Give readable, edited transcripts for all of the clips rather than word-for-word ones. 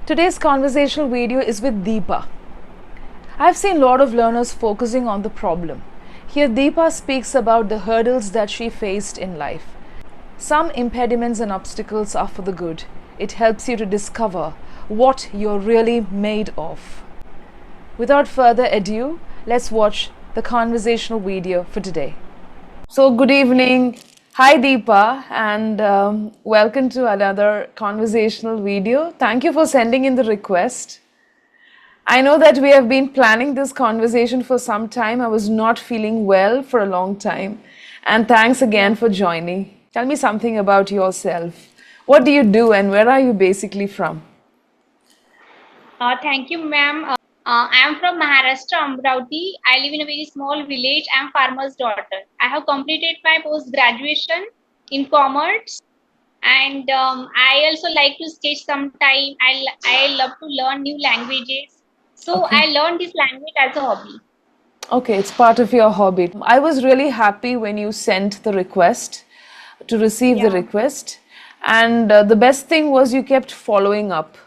Today's conversational video is with Deepa. I've seen a lot of learners focusing on the problem. Here, Deepa speaks about the hurdles that she faced in life. Some impediments and obstacles are for the good. It helps you to discover what you're really made of. Without further ado, let's watch the conversational video for today. So, good evening. Hi Deepa, and welcome to another conversational video. Thank you for sending in the request. I know that we have been planning this conversation for some time. I was not feeling well for a long time. And thanks again for joining. Tell me something about yourself. What do you do and where are you basically from? Thank you, ma'am. I am from Maharashtra, Amravati. I live in a very small village. I am farmer's daughter. I have completed my post-graduation in commerce, and I also like to sketch sometime. I love to learn new languages. So Okay. I learned this language as a hobby. Okay, it's part of your hobby. I was really happy when you sent the request to receive the Yeah. request, and the best thing was you kept following up.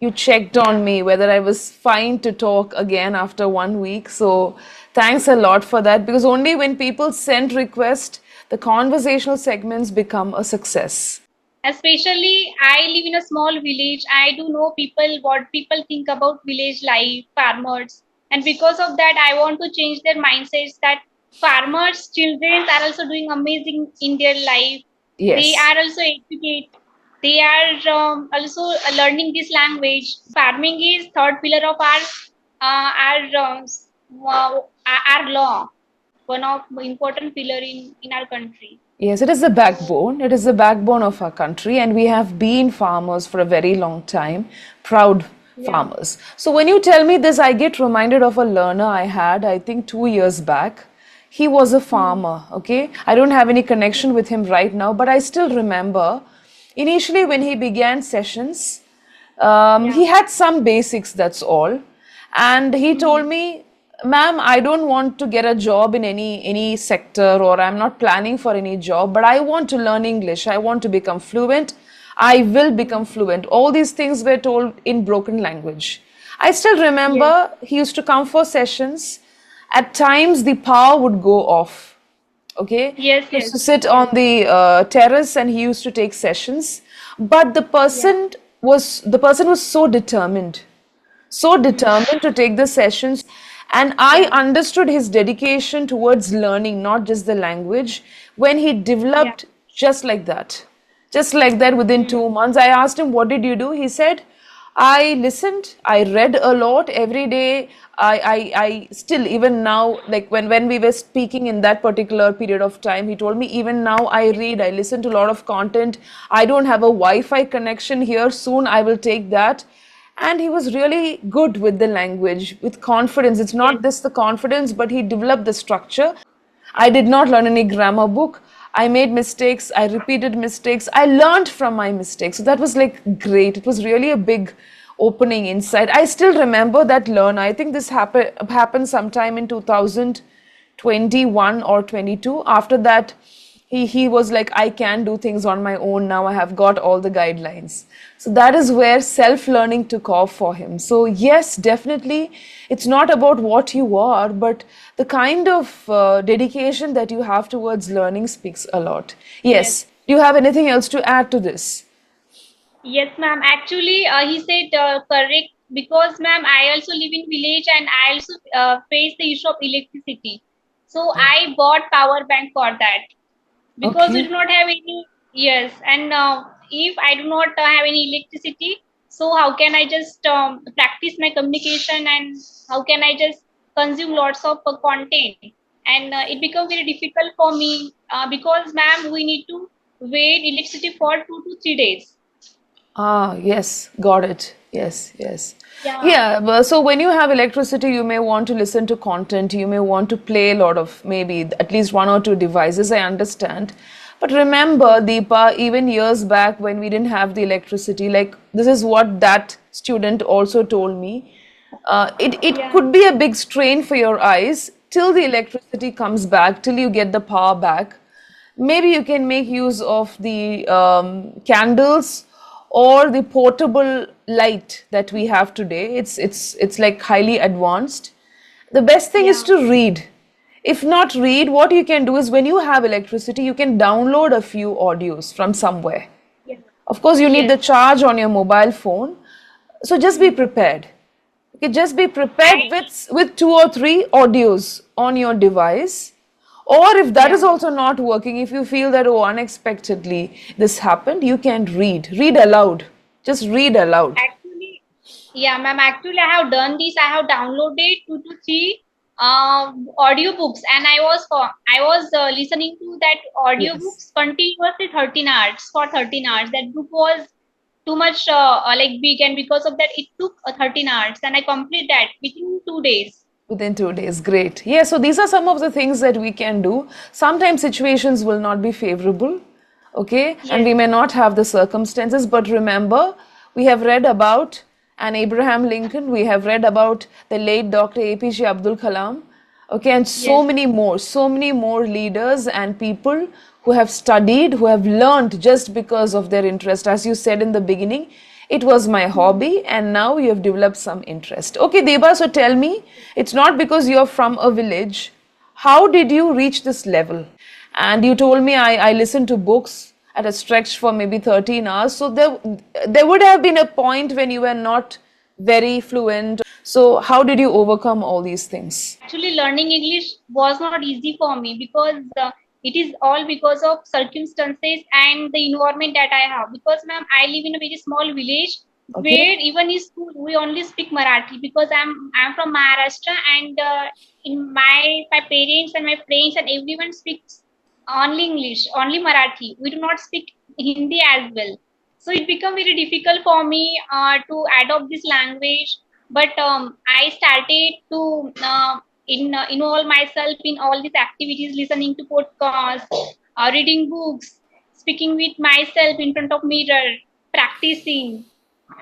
You checked on me whether I was fine to talk again after 1 week. So thanks a lot for that, because only when people send request, the conversational segments become a success. Especially, I live in a small village. I do know people, what people think about village life, farmers. And because of that, I want to change their mindsets that farmers, children are also doing amazing in their life. They Yes. are also educated. They are also learning this language. Farming is third pillar of our law, one of the important pillar in our country. Yes, it is the backbone. It is the backbone of our country, and we have been farmers for a very long time, proud Yeah. farmers. So, when you tell me this, I get reminded of a learner I had, I think 2 years back. He was a Hmm. farmer, okay? I don't have any connection with him right now, but I still remember initially when he began sessions, Yeah. he had some basics, that's all. And he Hmm. told me, ma'am, I don't want to get a job in any sector, or I'm not planning for any job, but I want to learn English. I want to become fluent. I will become fluent. All these things were told in broken language. I still Yes. remember he used to come for sessions. At times, the power would go off. Okay, Yes, he used yes, to sit on yes, the terrace and he used to take sessions. But yeah. the person was so Hmm. determined to take the sessions, and I Yeah, understood his dedication towards learning not just the language when he yeah. developed just like that within Hmm. 2 months. I asked him, what did you do? He said, I listened, I read a lot every day. I still, even now, like when we were speaking in that particular period of time, he told me, even now I read, I listen to a lot of content. I don't have a Wi-Fi connection here. Soon I will take that. And he was really good with the language, with confidence. It's Yes, not this the confidence, but he developed the structure. I did not learn any grammar book. I made mistakes. I repeated mistakes. I learned from my mistakes. So that was like great. It was really a big opening insight. I still remember that learner. I think this happened sometime in 2021 or 22. After that, he was like, I can do things on my own now. I have got all the guidelines. So that is where self learning took off for him. So yes, definitely, it's not about what you are, but the kind of dedication that you have towards learning speaks a lot. yes, Yes, do you have anything else to add to this? yes, ma'am. Actually, he said correct because, ma'am, I also live in village and I also face the issue of electricity. So I bought power bank for that because we Okay. do not have any. Yes, and if I do not have any electricity, so how can I just practice my communication and how can I just consume lots of content? And it becomes very difficult for me because, ma'am, we need to wait electricity for 2 to 3 days. Ah, yes, got it. Yes, yes. Yeah. Yeah, so when you have electricity, you may want to listen to content, you may want to play a lot of maybe at least one or two devices, I understand. But remember, Yes. Deepa, even years back when we didn't have the electricity, like this is what that student also told me. It Yeah. could be a big strain for your eyes till the electricity comes back, till you get the power back. Maybe you can make use of the candles, or the portable light that we have today. It's like highly advanced. The best thing is Yeah. to read. If not read, what you can do is when you have electricity, you can download a few audios from somewhere. Yeah. Of course, you need Yes. the charge on your mobile phone. So just be prepared. Okay, just be prepared I with two or three audios on your device. Or if that is Yeah. also not working, if you feel that, oh, unexpectedly this happened, you can read. Read aloud. Just read aloud. Actually, yeah, ma'am. Actually, I have done this. I have downloaded 2 to 3 audiobooks, and I was listening to that Yes. audiobooks continuously 13 hours for 13 hours. That book was too much like big, and because of that, it took 13 hours, and I complete that within 2 days. Within 2 days, great. Yeah, so these are some of the things that we can do. Sometimes situations will not be favorable, okay, and Yes. we may not have the circumstances, but remember, we have read about an Abraham Lincoln, we have read about the late Dr. APJ Abdul Kalam, okay, and Yes. so many more leaders and people who have studied, who have learned just because of their interest. As you said in the beginning, it was my hobby, and now you have developed some interest. Okay, Deba, so tell me, it's not because you're from a village. How did you reach this level? And you told me I listened to books at a stretch for maybe 13 hours. So there would have been a point when you were not very fluent. So how did you overcome all these things? Actually, learning English was not easy for me because it is all because of circumstances and the environment that I have. Because, ma'am, I live in a very small village Okay. where even in school we only speak Marathi because I'm from Maharashtra, and in my parents and my friends and everyone speaks only English, only Marathi. We do not speak Hindi as well. So it became very difficult for me to adopt this language. But I started to involve myself in all these activities, listening to podcasts, reading books, speaking with myself in front of mirror, practicing,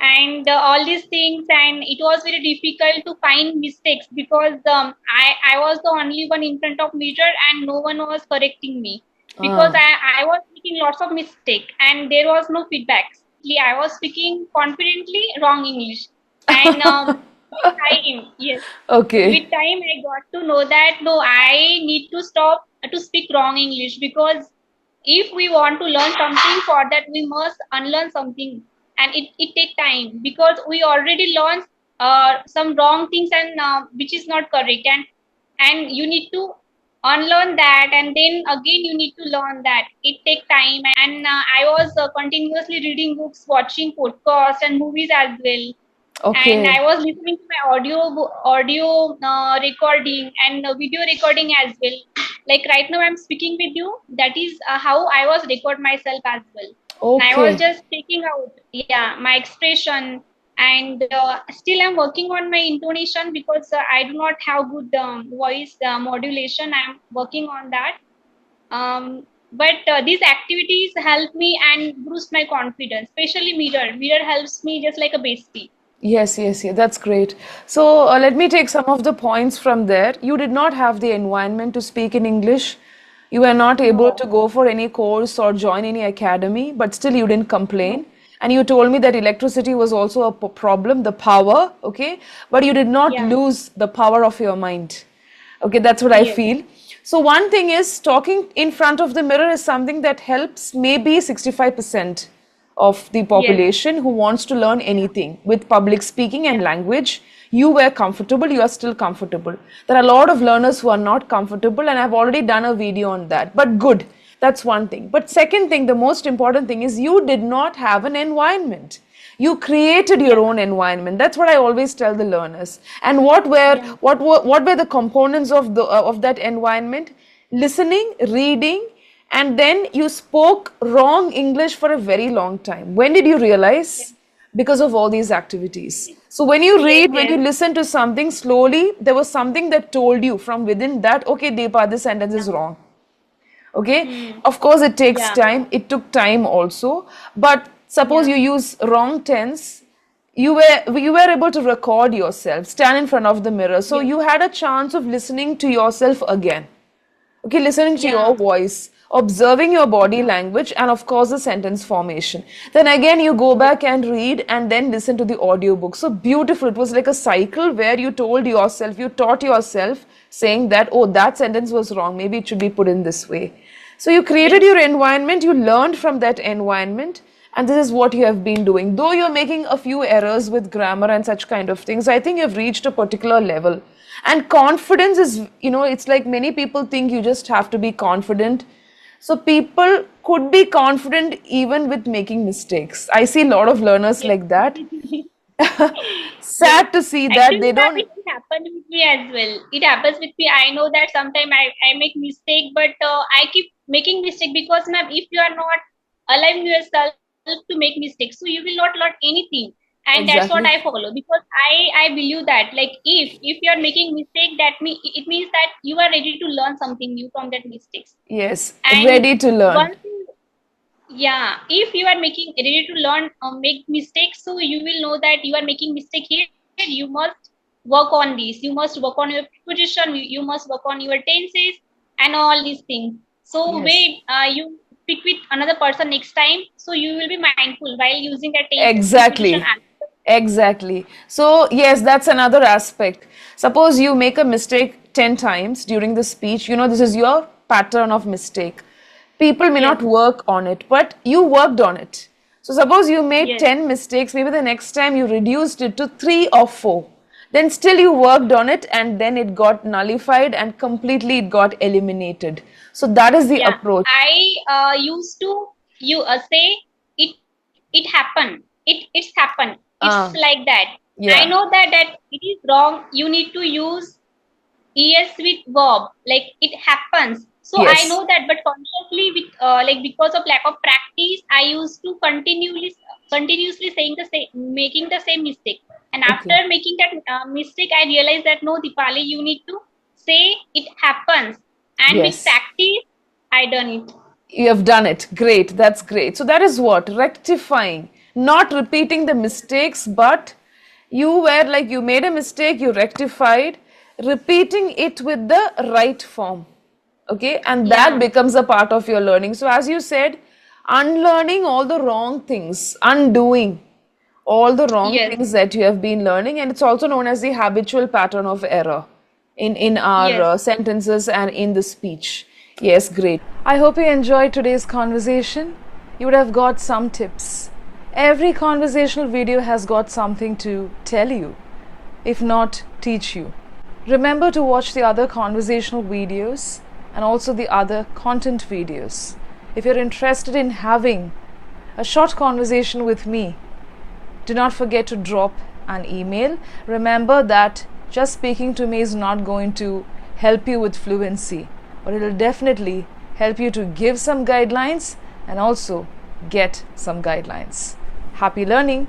and all these things. And it was very difficult to find mistakes because I was the only one in front of mirror and no one was correcting me because Ah. I was making lots of mistake and there was no feedbacks. I was speaking confidently wrong English, and with time, yes, Okay. with time I got to know that no, I need to stop to speak wrong English, because if we want to learn something, for that we must unlearn something, and it take time because we already learned some wrong things, and which is not correct, and you need to unlearn that, and then again you need to learn that. It take time, and I was continuously reading books, watching podcasts and movies as well, and Okay. I was listening to my audio recording and video recording as well. Like right now, I'm speaking with you. That is how I was record myself as well. And I was Okay. just taking out, yeah, my expression, and still I'm working on my intonation because I do not have good voice modulation. I'm working on that. But these activities help me and boost my confidence, especially mirror. Mirror helps me just like a bestie. Yes, yes, yes, that's great. So let me take some of the points from there. You did not have the environment to speak in English. You were not able No. to go for any course or join any academy, but still you didn't complain. And you told me that electricity was also a problem, the power, okay? But you did not Yeah. lose the power of your mind. Okay, that's what I Yes. feel. So one thing is talking in front of the mirror is something that helps maybe 65% of the Yes. population who wants to learn anything with public speaking and Yeah. language. You were comfortable, you are still comfortable. There are a lot of learners who are not comfortable, and I've already done a video on that. But good, that's one thing. But second thing, the most important thing is you did not have an environment. You created your Yeah. own environment. That's what I always tell the learners. And what were the components of that environment? Listening, reading, and then you spoke wrong English for a very long time. When did you Yeah. realize? Because of all these activities. So when you Yes. read, when you Yes. listen to something slowly, there was something that told you from within that, okay, Deepa, this sentence is Yeah. wrong. Okay, Hmm. of course it takes Yeah. time, it took time also, but suppose Yeah. you use wrong tense, you were able to record yourself, stand in front of the mirror, so Yes. you had a chance of listening to yourself again. Okay, listening to your Yeah. voice. observing your body language, and of course the sentence formation. Then again you go back and read and then listen to the audiobook. So beautiful. It was like a cycle where you told yourself, you taught yourself, saying that, oh, that sentence was wrong, maybe it should be put in this way. So you created your environment, you learned from that environment, and this is what you have been doing. Though you're making a few errors with grammar and such kind of things, I think you've reached a particular level. And confidence is, it's like many people think you just have to be confident. So people could be confident even with making mistakes. I see a lot of learners like that. Sad to see that Actually, they ma'am, don't. it happened with me as well. It happens with me. I know that sometimes I make mistake, but I keep making mistake because, ma'am, if you are not allowing yourself to make mistakes, so you will not learn anything. And that's what Exactly. I follow, because I believe that, like, if you are making mistake, it means that you are ready to learn something new from that mistakes. Yes, And ready to learn. once you, yeah, if you are making ready to learn, make mistakes, so you will know that you are making mistake here. You must work on this. You must work on your preposition. You must work on your tenses and all these things. So Yes. when you speak with another person next time, so you will be mindful while using the tenses, preposition, Exactly. and Exactly. So, yes, that's another aspect. Suppose you make a mistake 10 times during the speech, this is your pattern of mistake. People may yes, not work on it, but you worked on it. So, suppose you made yes, 10 mistakes, maybe the next time you reduced it to 3 or 4. Then still you worked on it and then it got nullified and completely it got eliminated. So, that is the yeah. approach. I used to you say it it happened. It's happened. It's Ah, like that. I yeah. know that it is wrong. You need to use es with verb, like it happens. So I Yes. know that, but consciously, with like, because of lack of practice, I used to continuously saying the same, making the same mistake. And Okay. after making that mistake, I realized that no, Dipali, you need to say it happens. And with Yes. practice, I done it. You have done it. Great. That's great. So that is what? Rectifying. Not repeating the mistakes, but you were like you made a mistake, you rectified, repeating it with the right form. Okay. And that Yeah. becomes a part of your learning. So as you said, unlearning all the wrong things, undoing all the wrong Yes. things that you have been learning, and it's also known as the habitual pattern of error in our Yes. sentences and in the speech. Yes, great. I hope you enjoyed today's conversation. You would have got some tips. Every conversational video has got something to tell you, if not teach you. Remember to watch the other conversational videos and also the other content videos. If you're interested in having a short conversation with me, do not forget to drop an email. Remember that just speaking to me is not going to help you with fluency, but it will definitely help you to give some guidelines and also get some guidelines. Happy learning!